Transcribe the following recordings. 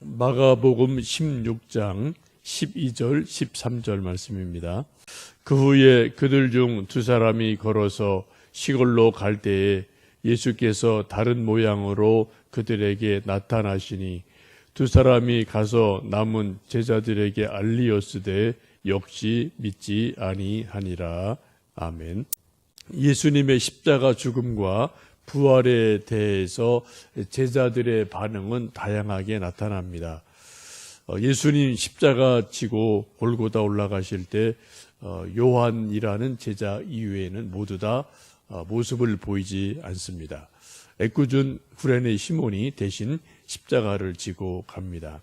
마가복음 16장 12절 13절 말씀입니다. 그 후에 그들 중 두 사람이 걸어서 시골로 갈 때에 예수께서 다른 모양으로 그들에게 나타나시니 두 사람이 가서 남은 제자들에게 알리었으되 역시 믿지 아니하니라. 아멘. 예수님의 십자가 죽음과 부활에 대해서 제자들의 반응은 다양하게 나타납니다. 예수님 십자가 지고 골고다 올라가실 때 요한이라는 제자 이외에는 모두 다 모습을 보이지 않습니다. 애꿎은 구레네 시몬이 대신 십자가를 지고 갑니다.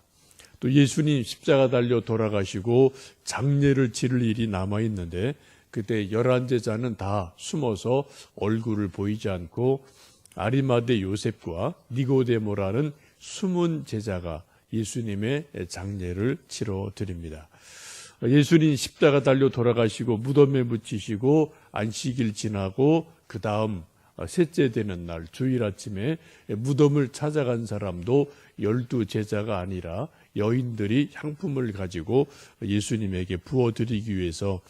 또 예수님 십자가 달려 돌아가시고 장례를 치를 일이 남아있는데 그때 11제자는 다 숨어서 얼굴을 보이지 않고 아리마대 요셉과 니고데모라는 숨은 제자가 예수님의 장례를 치러 드립니다. 예수님 십자가 달려 돌아가시고 무덤에 묻히시고 안식일 지나고 그 다음 셋째 되는 날 주일 아침에 무덤을 찾아간 사람도 12제자가 아니라 여인들이 향품을 가지고 예수님에게 부어드리기 위해서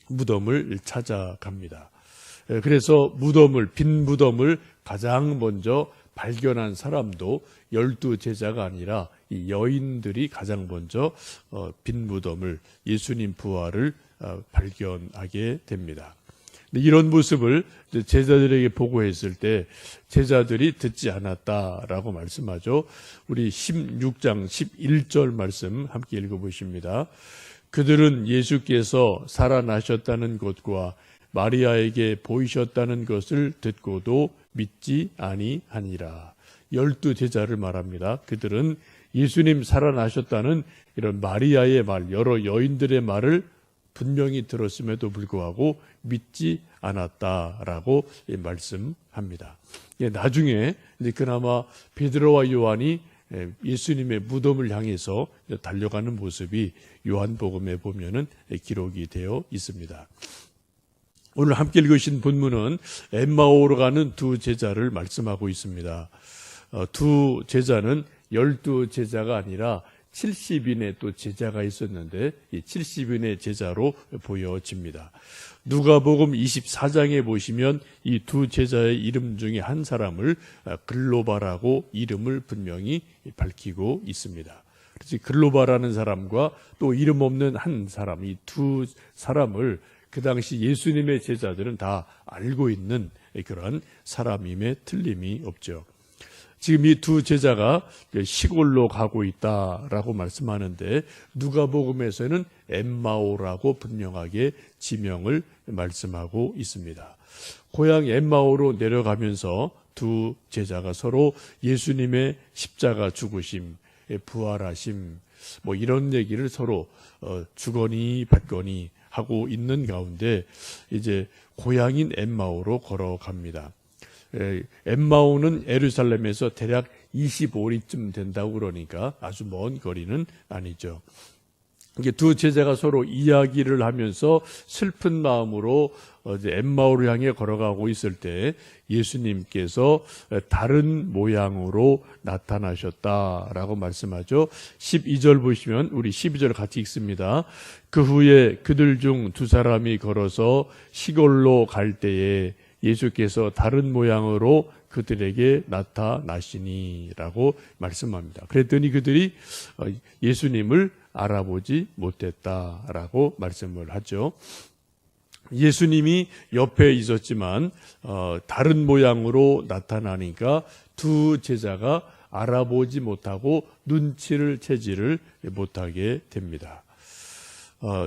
무덤을 찾아갑니다. 그래서 빈 무덤을 가장 먼저 발견한 사람도 12제자가 아니라 이 여인들이 가장 먼저 빈 무덤을 예수님 부활을 발견하게 됩니다. 이런 모습을 제자들에게 보고했을 때 제자들이 듣지 않았다라고 말씀하죠. 우리 16장 11절 말씀 함께 읽어보십니다. 그들은 예수께서 살아나셨다는 것과 마리아에게 보이셨다는 것을 듣고도 믿지 아니하니라. 12제자를 말합니다. 그들은 예수님 살아나셨다는 이런 마리아의 말, 여러 여인들의 말을 분명히 들었음에도 불구하고 믿지 않았다라고 말씀합니다. 나중에 그나마 베드로와 요한이 예수님의 무덤을 향해서 달려가는 모습이 요한복음에 보면은 기록이 되어 있습니다. 오늘 함께 읽으신 본문은 엠마오로 가는 두 제자를 말씀하고 있습니다. 두 제자는 12제자가 아니라 70인의 또 제자가 있었는데 이 70인의 제자로 보여집니다. 누가복음 24장에 보시면 이 두 제자의 이름 중에 한 사람을 글로바라고 이름을 분명히 밝히고 있습니다. 그래서 글로바라는 사람과 또 이름 없는 한 사람, 이 두 사람을 그 당시 예수님의 제자들은 다 알고 있는 그런 사람임에 틀림이 없죠. 지금 이 두 제자가 시골로 가고 있다라고 말씀하는데 누가복음에서는 엠마오라고 분명하게 지명을 말씀하고 있습니다. 고향 엠마오로 내려가면서 두 제자가 서로 예수님의 십자가 죽으심, 부활하심 이런 얘기를 서로 주거니 받거니 하고 있는 가운데 이제 고향인 엠마오로 걸어갑니다. 엠마오는 예루살렘에서 대략 25리쯤 된다고 그러니까 아주 먼 거리는 아니죠. 이게 두 제자가 서로 이야기를 하면서 슬픈 마음으로 엠마오를 향해 걸어가고 있을 때 예수님께서 다른 모양으로 나타나셨다라고 말씀하죠. 12절 보시면 우리 12절 같이 읽습니다. 그 후에 그들 중 두 사람이 걸어서 시골로 갈 때에 예수께서 다른 모양으로 그들에게 나타나시니라고 말씀합니다. 그랬더니 그들이 예수님을 알아보지 못했다라고 말씀을 하죠. 예수님이 옆에 있었지만 다른 모양으로 나타나니까 두 제자가 알아보지 못하고 눈치를 채지를 못하게 됩니다.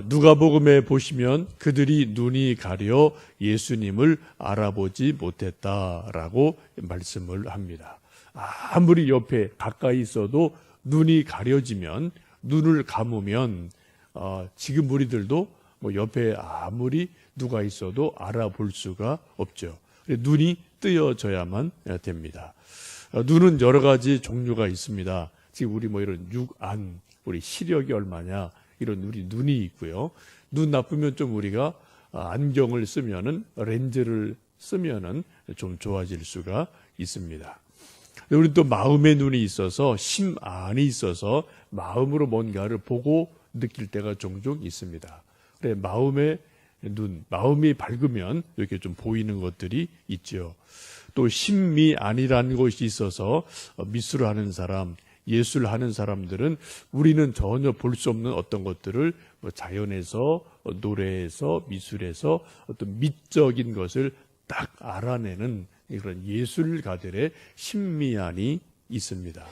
누가복음에 보시면 그들이 눈이 가려 예수님을 알아보지 못했다라고 말씀을 합니다. 아무리 옆에 가까이 있어도 눈이 가려지면 눈을 감으면 지금 우리들도 옆에 아무리 누가 있어도 알아볼 수가 없죠. 눈이 뜨여져야만 됩니다. 눈은 여러 가지 종류가 있습니다. 지금 우리 이런 육안, 우리 시력이 얼마냐 이런 우리 눈이 있고요. 눈 나쁘면 좀 우리가 안경을 쓰면은 렌즈를 쓰면은 좀 좋아질 수가 있습니다. 우리는 또 마음의 눈이 있어서 심 안이 있어서 마음으로 뭔가를 보고 느낄 때가 종종 있습니다. 그래, 마음의 눈, 마음이 밝으면 이렇게 좀 보이는 것들이 있죠. 또 심미 안이라는 것이 있어서 미술을 하는 사람, 예술을 하는 사람들은 우리는 전혀 볼 수 없는 어떤 것들을 자연에서, 노래에서, 미술에서 어떤 미적인 것을 딱 알아내는 그런 예술가들의 심미안이 있습니다.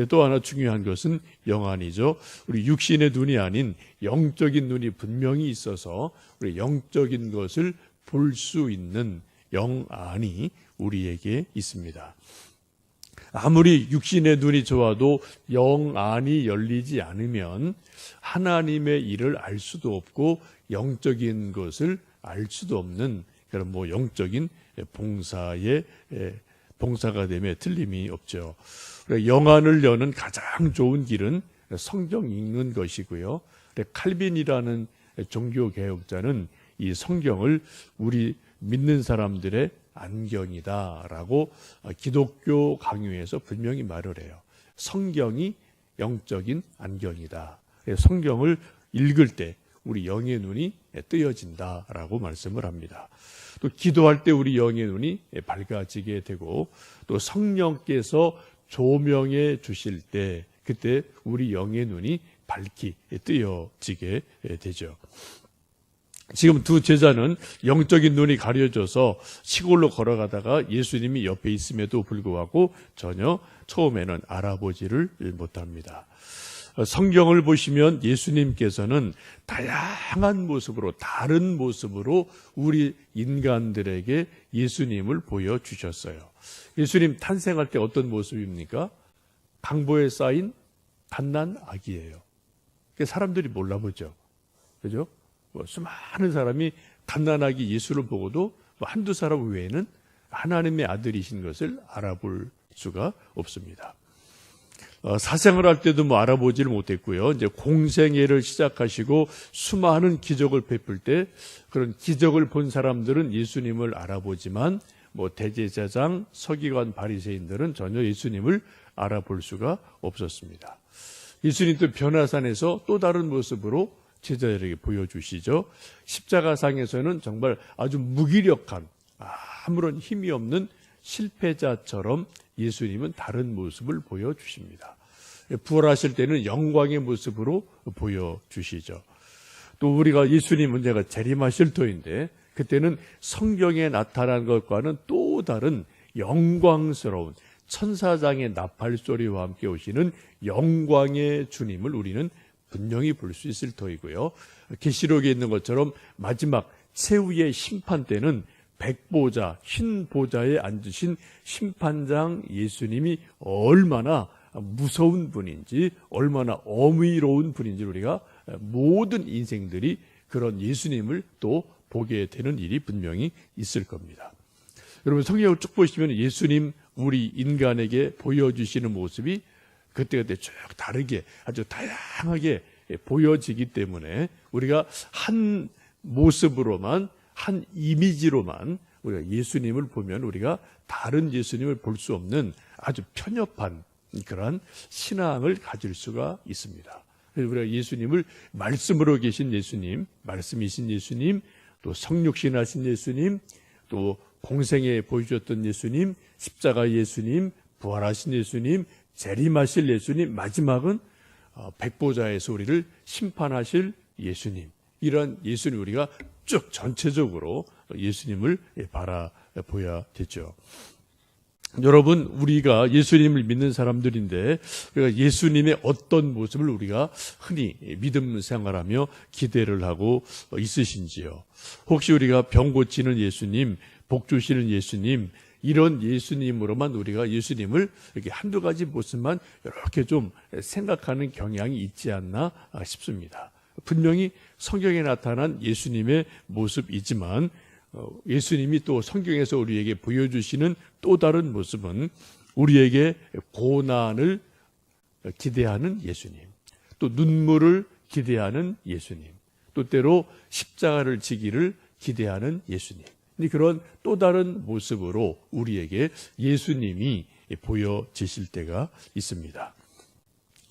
또 하나 중요한 것은 영안이죠. 우리 육신의 눈이 아닌 영적인 눈이 분명히 있어서 우리 영적인 것을 볼 수 있는 영안이 우리에게 있습니다. 아무리 육신의 눈이 좋아도 영안이 열리지 않으면 하나님의 일을 알 수도 없고 영적인 것을 알 수도 없는 그런 영적인 봉사가 됨에 틀림이 없죠. 영안을 여는 가장 좋은 길은 성경 읽는 것이고요. 칼빈이라는 종교개혁자는 이 성경을 우리 믿는 사람들의 안경이다라고 기독교 강요에서 분명히 말을 해요. 성경이 영적인 안경이다. 성경을 읽을 때 우리 영의 눈이 뜨여진다라고 말씀을 합니다. 또 기도할 때 우리 영의 눈이 밝아지게 되고 또 성령께서 조명해 주실 때 그때 우리 영의 눈이 밝게 뜨여지게 되죠. 지금 두 제자는 영적인 눈이 가려져서 시골로 걸어가다가 예수님이 옆에 있음에도 불구하고 전혀 처음에는 알아보지를 못합니다. 성경을 보시면 예수님께서는 다양한 모습으로 다른 모습으로 우리 인간들에게 예수님을 보여주셨어요. 예수님 탄생할 때 어떤 모습입니까? 강보에 쌓인 갓난 아기예요. 사람들이 몰라보죠. 그죠? 수많은 사람이 갓난아기 예수를 보고도 한두 사람 외에는 하나님의 아들이신 것을 알아볼 수가 없습니다. 사생을 할 때도 알아보지를 못했고요. 이제 공생애를 시작하시고 수많은 기적을 베풀 때 그런 기적을 본 사람들은 예수님을 알아보지만 대제사장, 서기관, 바리새인들은 전혀 예수님을 알아볼 수가 없었습니다. 예수님 또 변화산에서 또 다른 모습으로 제자들에게 보여주시죠. 십자가상에서는 정말 아주 무기력한 아무런 힘이 없는 실패자처럼 예수님은 다른 모습을 보여주십니다. 부활하실 때는 영광의 모습으로 보여주시죠. 또 우리가 예수님은 제가 재림하실 터인데 그때는 성경에 나타난 것과는 또 다른 영광스러운 천사장의 나팔소리와 함께 오시는 영광의 주님을 우리는 분명히 볼 수 있을 터이고요. 계시록에 있는 것처럼 마지막 최후의 심판 때는 백보자, 흰 보좌에 앉으신 심판장 예수님이 얼마나 무서운 분인지, 얼마나 어미로운 분인지 우리가 모든 인생들이 그런 예수님을 또 보게 되는 일이 분명히 있을 겁니다. 여러분 성경을 쭉 보시면 예수님 우리 인간에게 보여주시는 모습이 그때그때 쭉 다르게 아주 다양하게 보여지기 때문에 우리가 한 모습으로만 한 이미지로만 우리가 예수님을 보면 우리가 다른 예수님을 볼 수 없는 아주 편협한 그러한 신앙을 가질 수가 있습니다. 그래서 우리가 예수님을 말씀으로 계신 예수님, 말씀이신 예수님, 또 성육신하신 예수님, 또 공생에 보여주셨던 예수님, 십자가 예수님, 부활하신 예수님, 재림하실 예수님, 마지막은 백보자에서 우리를 심판하실 예수님, 이런 예수님 우리가 쭉 전체적으로 예수님을 바라보아야 되죠. 여러분 우리가 예수님을 믿는 사람들인데 우리가 예수님의 어떤 모습을 우리가 흔히 믿음 생활하며 기대를 하고 있으신지요? 혹시 우리가 병 고치는 예수님, 복 주시는 예수님, 이런 예수님으로만 우리가 예수님을 이렇게 한두 가지 모습만 이렇게 좀 생각하는 경향이 있지 않나 싶습니다. 분명히 성경에 나타난 예수님의 모습이지만 예수님이 또 성경에서 우리에게 보여주시는 또 다른 모습은 우리에게 고난을 기대하는 예수님, 또 눈물을 기대하는 예수님, 또 때로 십자가를 지기를 기대하는 예수님, 그런 또 다른 모습으로 우리에게 예수님이 보여지실 때가 있습니다.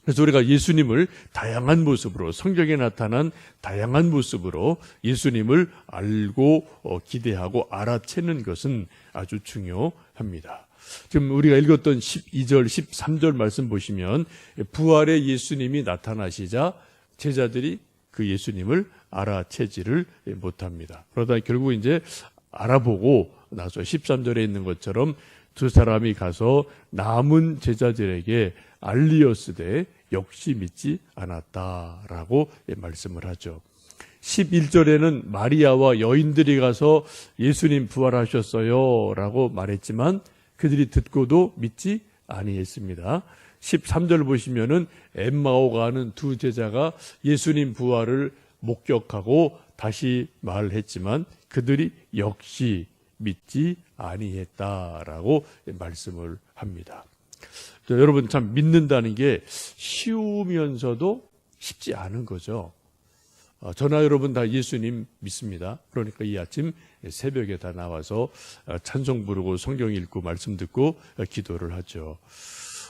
그래서 우리가 예수님을 다양한 모습으로, 성경에 나타난 다양한 모습으로 예수님을 알고 기대하고 알아채는 것은 아주 중요합니다. 지금 우리가 읽었던 12절, 13절 말씀 보시면 부활의 예수님이 나타나시자 제자들이 그 예수님을 알아채지를 못합니다. 그러다 결국 이제 알아보고 나서 13절에 있는 것처럼 두 사람이 가서 남은 제자들에게 알리었으되 역시 믿지 않았다라고 말씀을 하죠. 11절에는 마리아와 여인들이 가서 예수님 부활하셨어요 라고 말했지만 그들이 듣고도 믿지 아니했습니다. 13절 보시면은 엠마오 가는 두 제자가 예수님 부활을 목격하고 다시 말했지만 그들이 역시 믿지 아니했다라고 말씀을 합니다. 여러분 참 믿는다는 게 쉬우면서도 쉽지 않은 거죠. 저나 여러분 다 예수님 믿습니다. 그러니까 이 아침 새벽에 다 나와서 찬송 부르고 성경 읽고 말씀 듣고 기도를 하죠.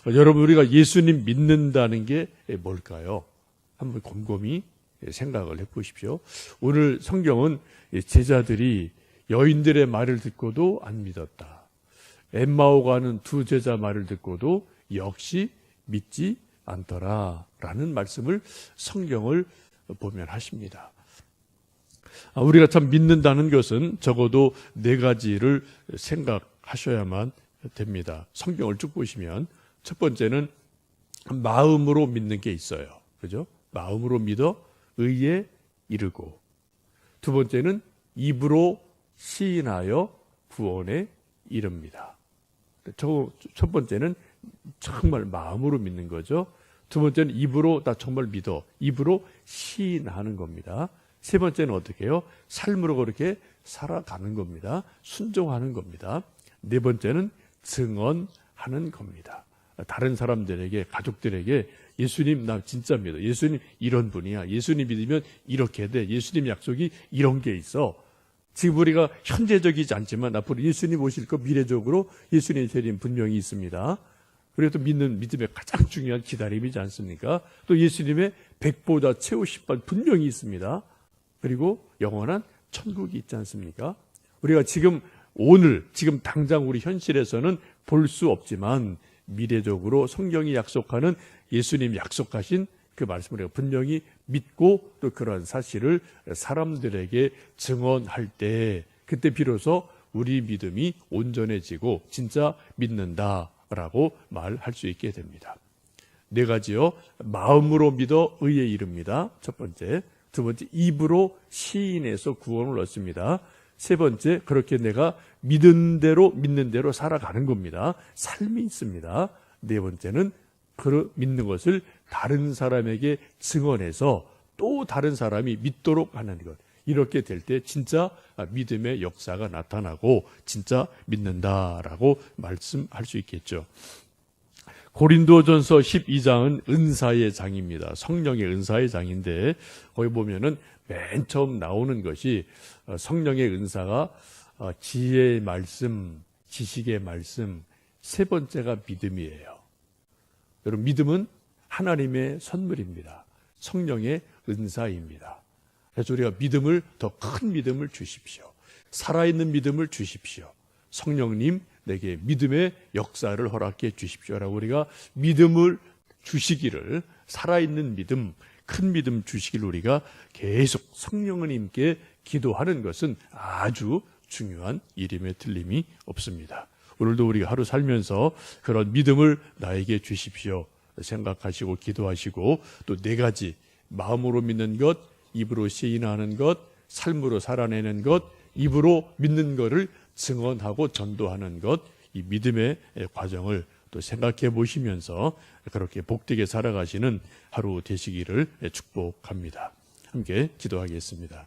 여러분 우리가 예수님 믿는다는 게 뭘까요? 한번 곰곰이 생각을 해보십시오. 오늘 성경은 제자들이 여인들의 말을 듣고도 안 믿었다. 엠마오 가는 두 제자 말을 듣고도 역시 믿지 않더라라는 말씀을 성경을 보면 하십니다. 우리가 참 믿는다는 것은 적어도 네 가지를 생각하셔야만 됩니다. 성경을 쭉 보시면 첫 번째는 마음으로 믿는 게 있어요. 그죠? 마음으로 믿어 의에 이르고, 두 번째는 입으로 시인하여 구원에 이릅니다. 첫 번째는 정말 마음으로 믿는 거죠. 두 번째는 입으로 나 정말 믿어. 입으로 시인하는 겁니다. 세 번째는 어떻게 해요? 삶으로 그렇게 살아가는 겁니다. 순종하는 겁니다. 네 번째는 증언하는 겁니다. 다른 사람들에게, 가족들에게 예수님 나 진짜 믿어. 예수님 이런 분이야. 예수님 믿으면 이렇게 돼. 예수님 약속이 이런 게 있어. 지금 우리가 현재적이지 않지만 앞으로 예수님 오실 거 미래적으로 예수님의 재림 분명히 있습니다. 그리고 또 믿는 믿음의 가장 중요한 기다림이지 않습니까? 또 예수님의 백보다 채우실 바 분명히 있습니다. 그리고 영원한 천국이 있지 않습니까? 우리가 지금 오늘 지금 당장 우리 현실에서는 볼 수 없지만 미래적으로 성경이 약속하는 예수님 약속하신 그 말씀을 우리가 분명히 믿고 또 그런 사실을 사람들에게 증언할 때 그때 비로소 우리 믿음이 온전해지고 진짜 믿는다라고 말할 수 있게 됩니다. 네 가지요. 마음으로 믿어 의에 이릅니다. 첫 번째. 두 번째, 입으로 시인해서 구원을 얻습니다. 세 번째, 그렇게 내가 믿는 대로 살아가는 겁니다. 삶이 있습니다. 네 번째는 그 믿는 것을 다른 사람에게 증언해서 또 다른 사람이 믿도록 하는 것. 이렇게 될 때 진짜 믿음의 역사가 나타나고 진짜 믿는다라고 말씀할 수 있겠죠. 고린도전서 12장은 은사의 장입니다. 성령의 은사의 장인데 거기 보면은 맨 처음 나오는 것이 성령의 은사가 지혜의 말씀, 지식의 말씀, 세 번째가 믿음이에요. 여러분 믿음은 하나님의 선물입니다. 성령의 은사입니다. 그래서 우리가 믿음을 더 큰 믿음을 주십시오. 살아있는 믿음을 주십시오. 성령님 내게 믿음의 역사를 허락해 주십시오라고 우리가 믿음을 주시기를, 살아있는 믿음, 큰 믿음 주시기를 우리가 계속 성령님께 기도하는 것은 아주 중요한 일임에 틀림이 없습니다. 오늘도 우리가 하루 살면서 그런 믿음을 나에게 주십시오 생각하시고 기도하시고 또 네 가지 마음으로 믿는 것, 입으로 시인하는 것, 삶으로 살아내는 것, 입으로 믿는 것을 증언하고 전도하는 것, 이 믿음의 과정을 또 생각해 보시면서 그렇게 복되게 살아가시는 하루 되시기를 축복합니다. 함께 기도하겠습니다.